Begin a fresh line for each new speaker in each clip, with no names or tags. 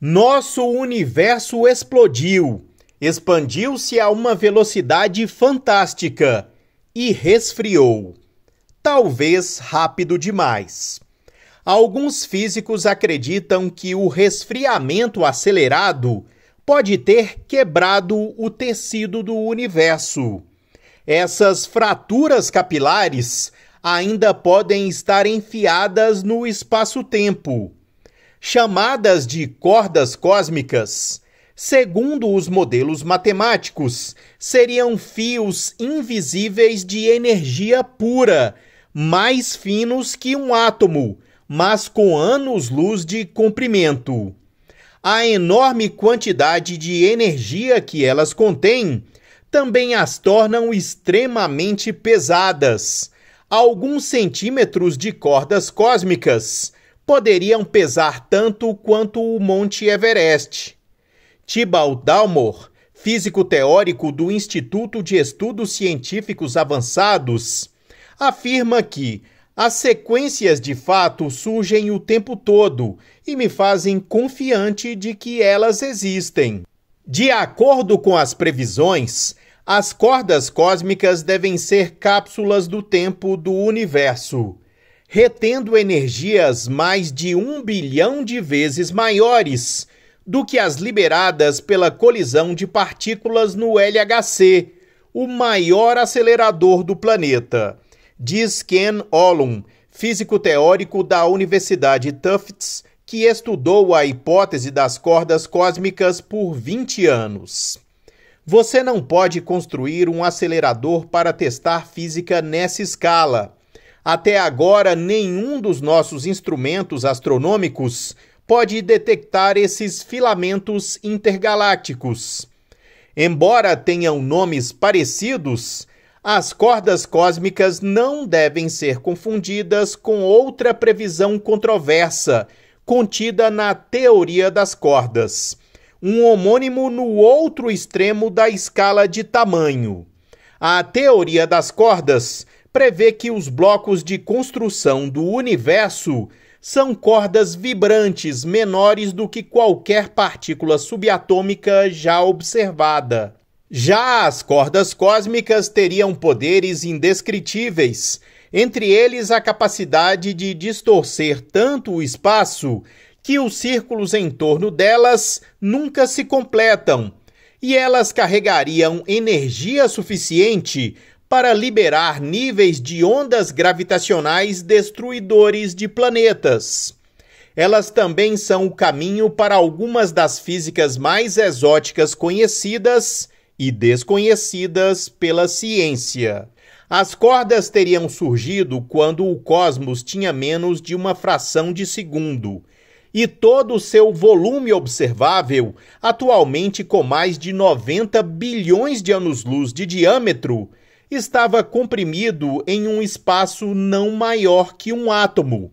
Nosso universo explodiu, expandiu-se a uma velocidade fantástica e resfriou. Talvez rápido demais. Alguns físicos acreditam que o resfriamento acelerado pode ter quebrado o tecido do universo. Essas fraturas capilares ainda podem estar enfiadas no espaço-tempo. Chamadas de cordas cósmicas, segundo os modelos matemáticos, seriam fios invisíveis de energia pura, mais finos que um átomo, mas com anos-luz de comprimento. A enorme quantidade de energia que elas contêm também as tornam extremamente pesadas. Alguns centímetros de cordas cósmicas poderiam pesar tanto quanto o Monte Everest. Tibalt Dalmor, físico teórico do Instituto de Estudos Científicos Avançados, afirma que as sequências de fato surgem o tempo todo e me fazem confiante de que elas existem. De acordo com as previsões, as cordas cósmicas devem ser cápsulas do tempo do universo, retendo energias mais de 1 bilhão de vezes maiores do que as liberadas pela colisão de partículas no LHC, o maior acelerador do planeta, diz Ken Olum, físico teórico da Universidade Tufts, que estudou a hipótese das cordas cósmicas por 20 anos. Você não pode construir um acelerador para testar física nessa escala. Até agora, nenhum dos nossos instrumentos astronômicos pode detectar esses filamentos intergalácticos. Embora tenham nomes parecidos, as cordas cósmicas não devem ser confundidas com outra previsão controversa contida na teoria das cordas, um homônimo no outro extremo da escala de tamanho. A teoria das cordas prevê que os blocos de construção do universo são cordas vibrantes menores do que qualquer partícula subatômica já observada. Já as cordas cósmicas teriam poderes indescritíveis, entre eles a capacidade de distorcer tanto o espaço que os círculos em torno delas nunca se completam, e elas carregariam energia suficiente para liberar níveis de ondas gravitacionais destruidores de planetas. Elas também são o caminho para algumas das físicas mais exóticas conhecidas e desconhecidas pela ciência. As cordas teriam surgido quando o cosmos tinha menos de uma fração de segundo, e todo o seu volume observável, atualmente com mais de 90 bilhões de anos-luz de diâmetro, estava comprimido em um espaço não maior que um átomo.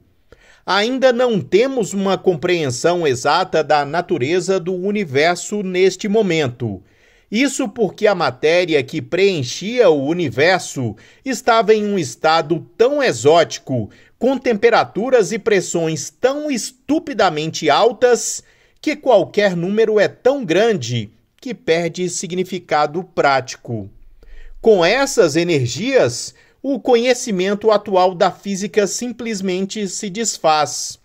Ainda não temos uma compreensão exata da natureza do universo neste momento. Isso porque a matéria que preenchia o universo estava em um estado tão exótico, com temperaturas e pressões tão estupidamente altas, que qualquer número é tão grande que perde significado prático. Com essas energias, o conhecimento atual da física simplesmente se desfaz.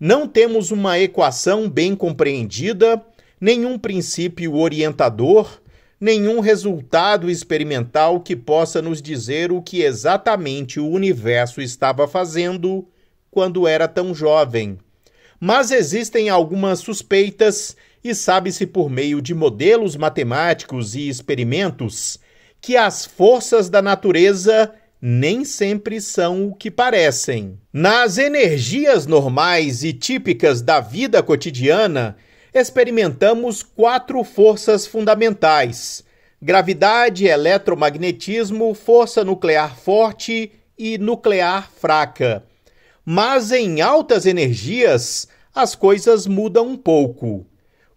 Não temos uma equação bem compreendida, nenhum princípio orientador, nenhum resultado experimental que possa nos dizer o que exatamente o universo estava fazendo quando era tão jovem. Mas existem algumas suspeitas e sabe-se por meio de modelos matemáticos e experimentos que as forças da natureza nem sempre são o que parecem. Nas energias normais e típicas da vida cotidiana, experimentamos 4 forças fundamentais: gravidade, eletromagnetismo, força nuclear forte e nuclear fraca. Mas em altas energias, as coisas mudam um pouco.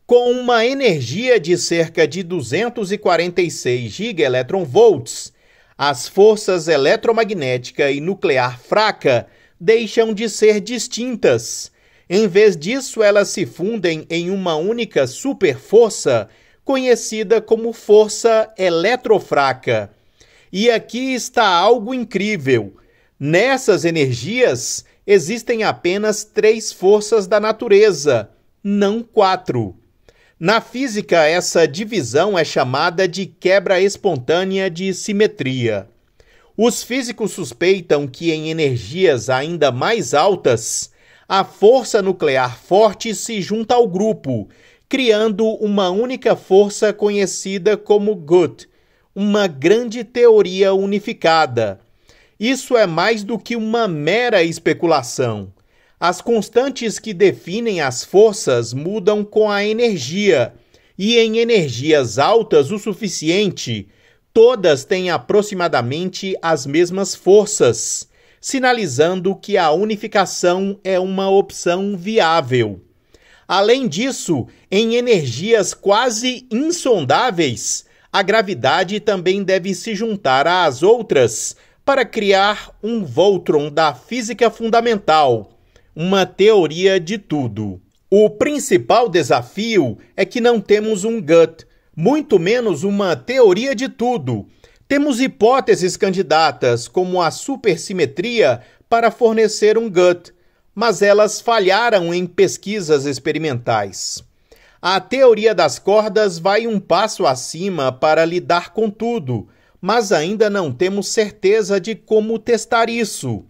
Com uma energia de cerca de 246 GeV, as forças eletromagnética e nuclear fraca deixam de ser distintas. Em vez disso, elas se fundem em uma única superforça, conhecida como força eletrofraca. E aqui está algo incrível. Nessas energias, existem apenas 3 forças da natureza, não 4. Na física, essa divisão é chamada de quebra espontânea de simetria. Os físicos suspeitam que em energias ainda mais altas, a força nuclear forte se junta ao grupo, criando uma única força conhecida como GUT, uma grande teoria unificada. Isso é mais do que uma mera especulação. As constantes que definem as forças mudam com a energia, e em energias altas o suficiente, todas têm aproximadamente as mesmas forças, sinalizando que a unificação é uma opção viável. Além disso, em energias quase insondáveis, a gravidade também deve se juntar às outras para criar um Voltron da física fundamental, uma teoria de tudo. O principal desafio é que não temos um GUT, muito menos uma teoria de tudo. Temos hipóteses candidatas, como a supersimetria, para fornecer um GUT, mas elas falharam em pesquisas experimentais. A teoria das cordas vai um passo acima para lidar com tudo, mas ainda não temos certeza de como testar isso.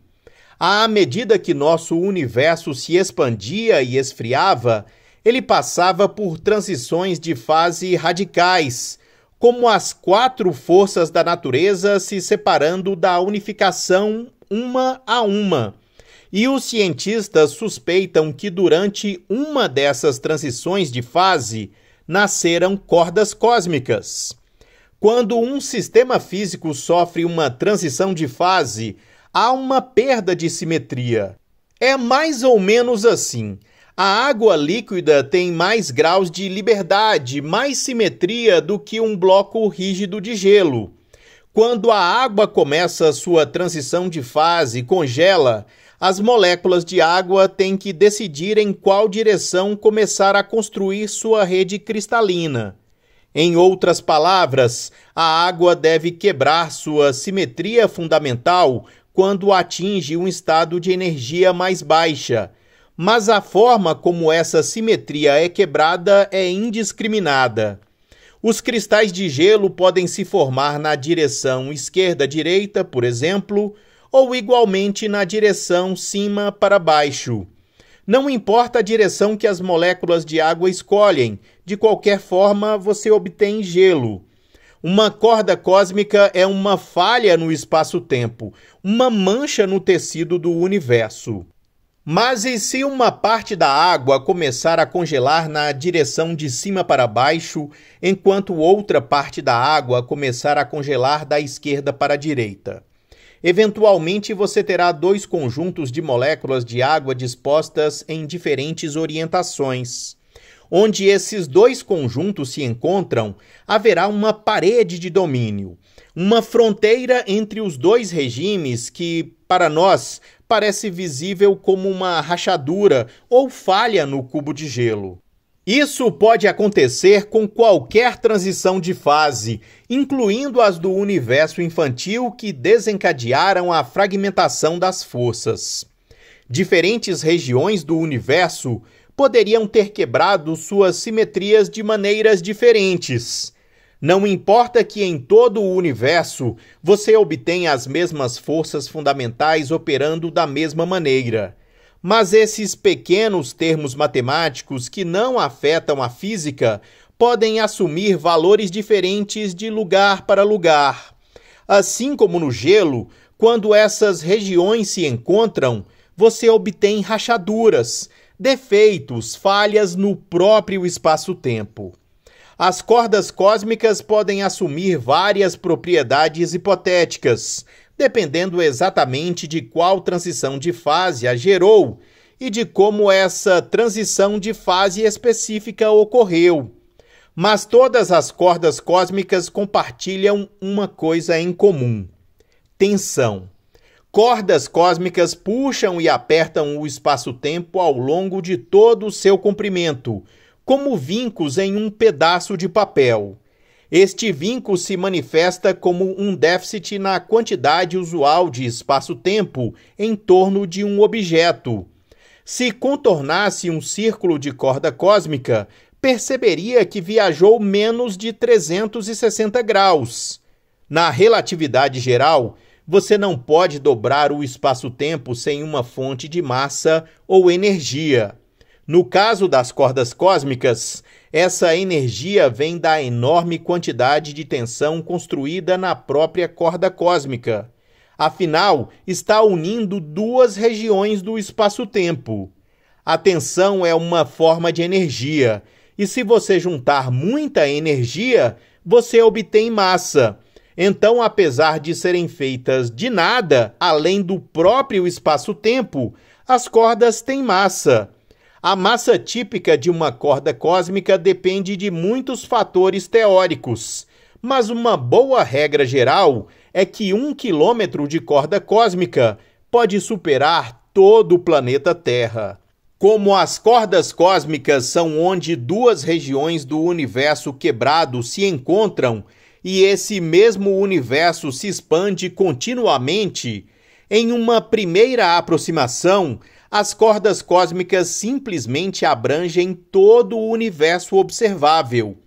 À medida que nosso universo se expandia e esfriava, ele passava por transições de fase radicais, como as 4 forças da natureza se separando da unificação uma a uma. E os cientistas suspeitam que durante uma dessas transições de fase nasceram cordas cósmicas. Quando um sistema físico sofre uma transição de fase, há uma perda de simetria. É mais ou menos assim. A água líquida tem mais graus de liberdade, mais simetria do que um bloco rígido de gelo. Quando a água começa sua transição de fase e congela, as moléculas de água têm que decidir em qual direção começar a construir sua rede cristalina. Em outras palavras, a água deve quebrar sua simetria fundamental quando atinge um estado de energia mais baixa, mas a forma como essa simetria é quebrada é indiscriminada. Os cristais de gelo podem se formar na direção esquerda-direita, por exemplo, ou igualmente na direção cima para baixo. Não importa a direção que as moléculas de água escolhem, de qualquer forma você obtém gelo. Uma corda cósmica é uma falha no espaço-tempo, uma mancha no tecido do universo. Mas e se uma parte da água começar a congelar na direção de cima para baixo, enquanto outra parte da água começar a congelar da esquerda para a direita? Eventualmente você terá 2 conjuntos de moléculas de água dispostas em diferentes orientações. Onde esses 2 conjuntos se encontram, haverá uma parede de domínio, uma fronteira entre os 2 regimes que, para nós, parece visível como uma rachadura ou falha no cubo de gelo. Isso pode acontecer com qualquer transição de fase, incluindo as do universo infantil que desencadearam a fragmentação das forças. Diferentes regiões do universo poderiam ter quebrado suas simetrias de maneiras diferentes. Não importa que em todo o universo você obtenha as mesmas forças fundamentais operando da mesma maneira. Mas esses pequenos termos matemáticos que não afetam a física podem assumir valores diferentes de lugar para lugar. Assim como no gelo, quando essas regiões se encontram, você obtém rachaduras, defeitos, falhas no próprio espaço-tempo. As cordas cósmicas podem assumir várias propriedades hipotéticas, dependendo exatamente de qual transição de fase a gerou e de como essa transição de fase específica ocorreu. Mas todas as cordas cósmicas compartilham uma coisa em comum: tensão. Cordas cósmicas puxam e apertam o espaço-tempo ao longo de todo o seu comprimento, como vincos em um pedaço de papel. Este vinco se manifesta como um déficit na quantidade usual de espaço-tempo em torno de um objeto. Se contornasse um círculo de corda cósmica, perceberia que viajou menos de 360 graus. Na relatividade geral, você não pode dobrar o espaço-tempo sem uma fonte de massa ou energia. No caso das cordas cósmicas, essa energia vem da enorme quantidade de tensão construída na própria corda cósmica. Afinal, está unindo duas regiões do espaço-tempo. A tensão é uma forma de energia, e se você juntar muita energia, você obtém massa. Então, apesar de serem feitas de nada, além do próprio espaço-tempo, as cordas têm massa. A massa típica de uma corda cósmica depende de muitos fatores teóricos, mas uma boa regra geral é que 1 quilômetro de corda cósmica pode superar todo o planeta Terra. Como as cordas cósmicas são onde duas regiões do universo quebrado se encontram e esse mesmo universo se expande continuamente, em uma primeira aproximação, as cordas cósmicas simplesmente abrangem todo o universo observável.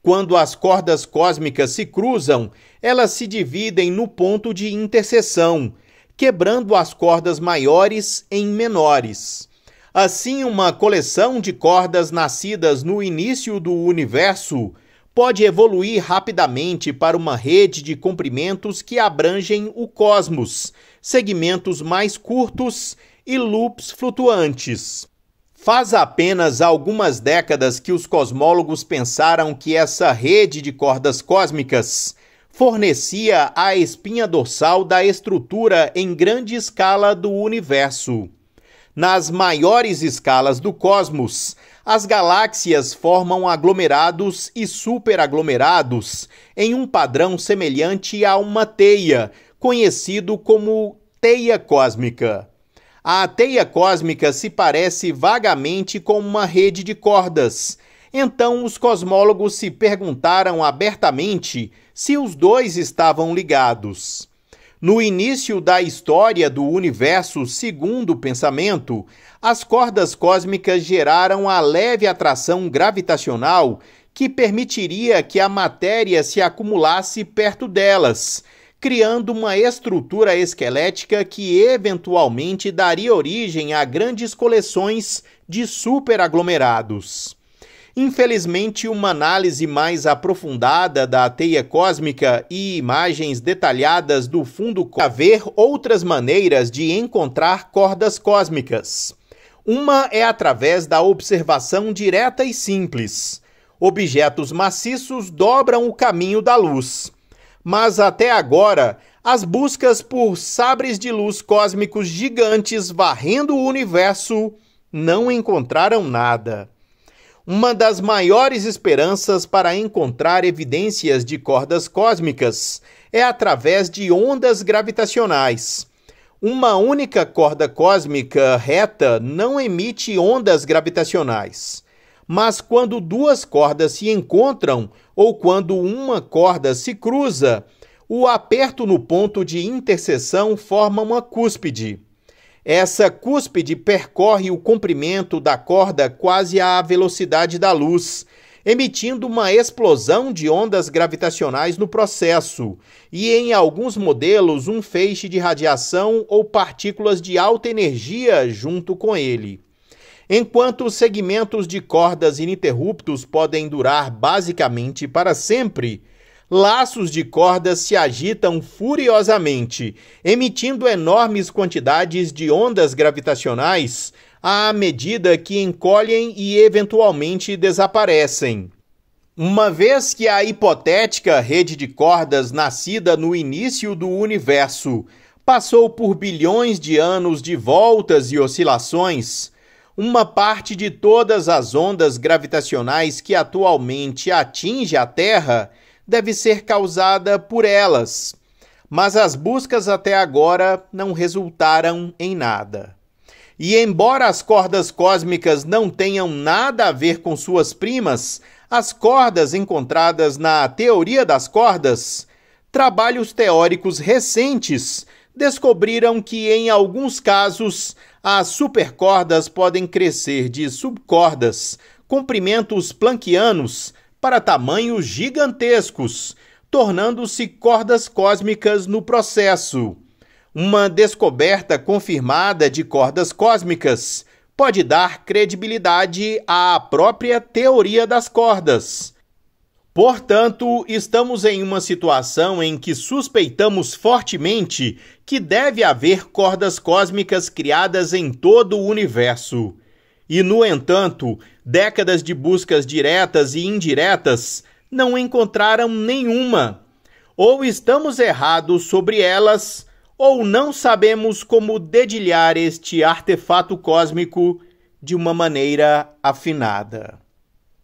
Quando as cordas cósmicas se cruzam, elas se dividem no ponto de interseção, quebrando as cordas maiores em menores. Assim, uma coleção de cordas nascidas no início do universo pode evoluir rapidamente para uma rede de comprimentos que abrangem o cosmos, segmentos mais curtos e loops flutuantes. Faz apenas algumas décadas que os cosmólogos pensaram que essa rede de cordas cósmicas fornecia a espinha dorsal da estrutura em grande escala do universo. Nas maiores escalas do cosmos, as galáxias formam aglomerados e superaglomerados em um padrão semelhante a uma teia, conhecido como teia cósmica. A teia cósmica se parece vagamente com uma rede de cordas. Então, os cosmólogos se perguntaram abertamente se os dois estavam ligados. No início da história do universo, segundo o pensamento, as cordas cósmicas geraram a leve atração gravitacional que permitiria que a matéria se acumulasse perto delas, criando uma estrutura esquelética que eventualmente daria origem a grandes coleções de superaglomerados. Infelizmente, uma análise mais aprofundada da teia cósmica e imagens detalhadas do fundo haver outras maneiras de encontrar cordas cósmicas. Uma é através da observação direta e simples. Objetos maciços dobram o caminho da luz. Mas até agora, as buscas por sabres de luz cósmicos gigantes varrendo o universo não encontraram nada. Uma das maiores esperanças para encontrar evidências de cordas cósmicas é através de ondas gravitacionais. Uma única corda cósmica reta não emite ondas gravitacionais. Mas quando duas cordas se encontram ou quando uma corda se cruza, o aperto no ponto de interseção forma uma cúspide. Essa cúspide percorre o comprimento da corda quase à velocidade da luz, emitindo uma explosão de ondas gravitacionais no processo e, em alguns modelos, um feixe de radiação ou partículas de alta energia junto com ele. Enquanto os segmentos de cordas ininterruptos podem durar basicamente para sempre, laços de cordas se agitam furiosamente, emitindo enormes quantidades de ondas gravitacionais à medida que encolhem e eventualmente desaparecem. Uma vez que a hipotética rede de cordas nascida no início do universo passou por bilhões de anos de voltas e oscilações, uma parte de todas as ondas gravitacionais que atualmente atinge a Terra deve ser causada por elas. mas as buscas até agora não resultaram em nada. E embora as cordas cósmicas não tenham nada a ver com suas primas, as cordas encontradas na teoria das cordas, trabalhos teóricos recentes descobriram que, em alguns casos, as supercordas podem crescer de subcordas, comprimentos planckianos, para tamanhos gigantescos, tornando-se cordas cósmicas no processo. Uma descoberta confirmada de cordas cósmicas pode dar credibilidade à própria teoria das cordas. Portanto, estamos em uma situação em que suspeitamos fortemente que deve haver cordas cósmicas criadas em todo o universo. E, no entanto, décadas de buscas diretas e indiretas não encontraram nenhuma. Ou estamos errados sobre elas, ou não sabemos como dedilhar este artefato cósmico de uma maneira afinada.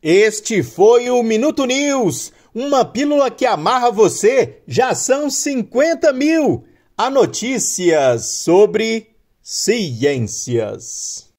Este foi o Minuto News, uma pílula que amarra você. Já são 50.000 a notícias sobre ciências.